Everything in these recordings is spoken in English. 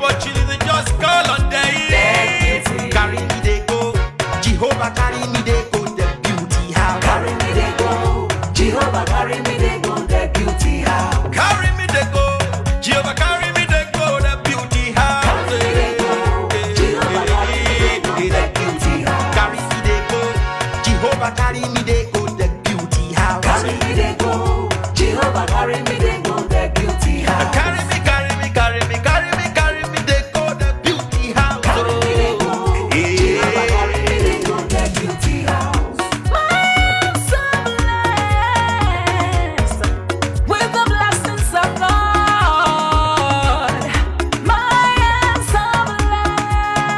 opportunity, just call on them. Carry me they go, Jehovah carry me they go, the beauty house. Carry me they go, Jehovah carry me they go, the beauty house. Carry me they go, Jehovah carry me they go, the beauty house. Carry me they go, Jehovah carry me they go, the beauty house. Carry me they go, Jehovah carry me they go, the beauty house. Carry me they go, Jehovah carry me they go, the beauty house. Carry me, carry me, carry me, carry me, carry me they go, the beauty house. Carry me they go, Jehovah carry me they go, the beauty house. My soul blessed with the blessings of God. My soul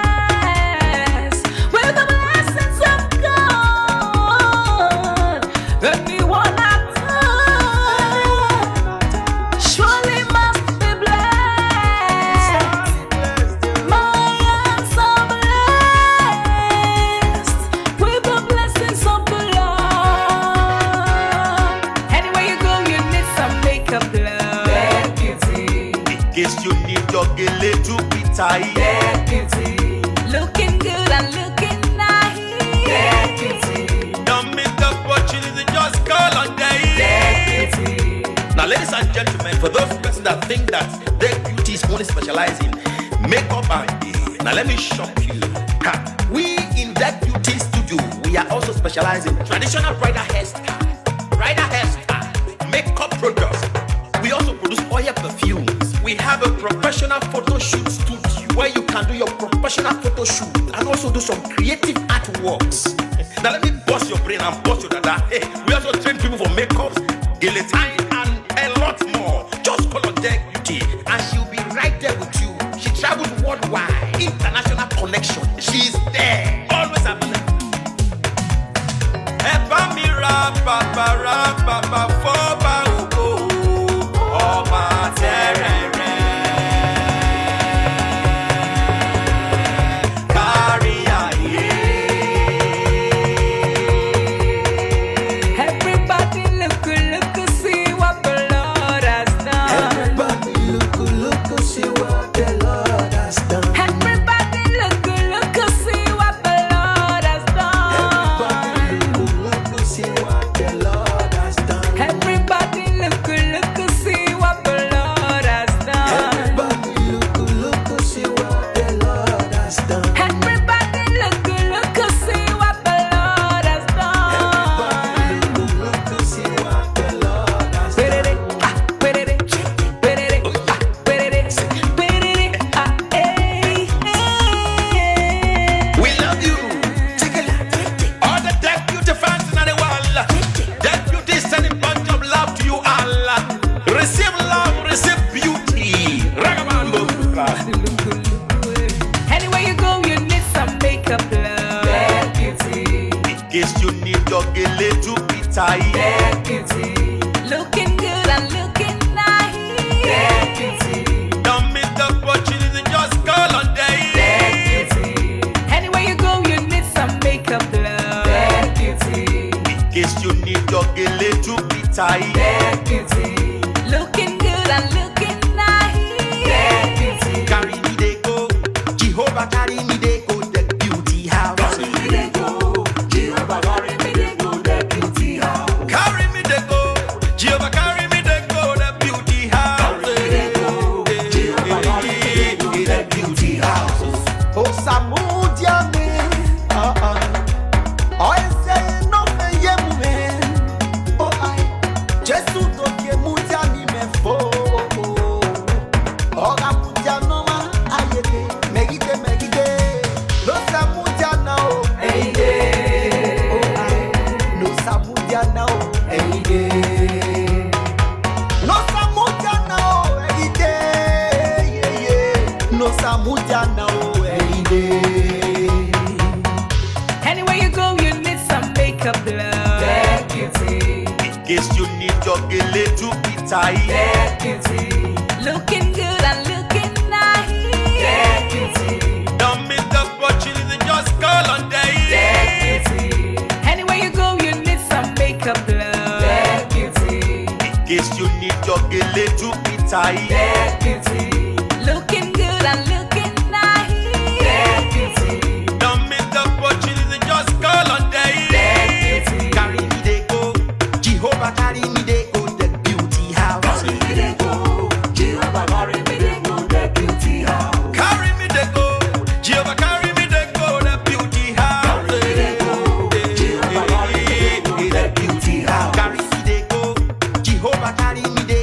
blessed with the blessings of God. Anyone I touch surely must be blessed. My soul blessed with the blessings of the Lord. Anywhere you go, you need some makeup, love. The beauty, In case you need your gele to be tight. the beauty, Looking good and looking the nice. beauty, Don't miss the opportunity, just call on the them. beauty. Now, ladies and gentlemen, for those persons that think that their beauty is only specialized in makeup and hair, now let me shock you. Ha. We in that beauty studio, we are also specialized in traditional bridal hairstyle, makeup products. We also produce oil perfumes. We have a professional photo shoot studio where you can do your professional photo shoot and also do some creative artworks. Now let me bust your brain and bust your dada. Hey, we also train people for makeup, guillotine, and a lot more. Just call on Deck Beauty and she'll be right there with you. She travels worldwide, international connection. She's there, always available. Eba mi ra baba foba ogo, ọba terere. Kárí ayé. Everybody look, see what the Lord has done. Everybody look, see what the Lord has done. Everybody look, see what the Lord has done. Everybody look, see what the Lord has done. Everybody look, see what the Lord has done. Everybody look, see what the Lord has done. Everybody look, see what the Lord has done. Look, see what the Lord has done. We love you. All the Deck Beauty fans in the world. Deck Beauty is sending bunch of love to you all. Receive love, receive beauty. Ragamuffin. Anywhere you go, you need some makeup, love. The beauty, In case you need your gele to be tight. the beauty, Looking good and looking the nice. beauty, Don't miss the opportunity, just call on the them. beauty, Anywhere you go, you need some makeup, the love. beauty, In case you need your gele to be tight. the beauty, Looking good and looking the nice. beauty. Carry me they go, Jehovah carry me they go, the beauty house. Carry me they go, Jehovah carry me they go, the beauty house. Carry me they go, Jehovah carry me they go, the beauty house. Carry me they go, Jehovah carry me they go, the beauty house. Oh, Samudiame, oh, I say no me yemume, oh I, Jesu do ke mudiani me fo, oh Gamudiano ma ayede, megide, no Samudiana oh, Any day, oh I, no Samudiana oh, any day. no Samudiana oh, any day, yeah, no Samudiana oh, any day. Anywhere you go, you need some makeup, love. The beauty, In case you need your gele to be tight. the beauty, Looking good and looking the nice. beauty, Don't miss the opportunity, just call on the them. beauty, Anywhere you go, you need some makeup, love. the beauty, In case you need your gele to be tight. the beauty, Looking good and looking carry me, they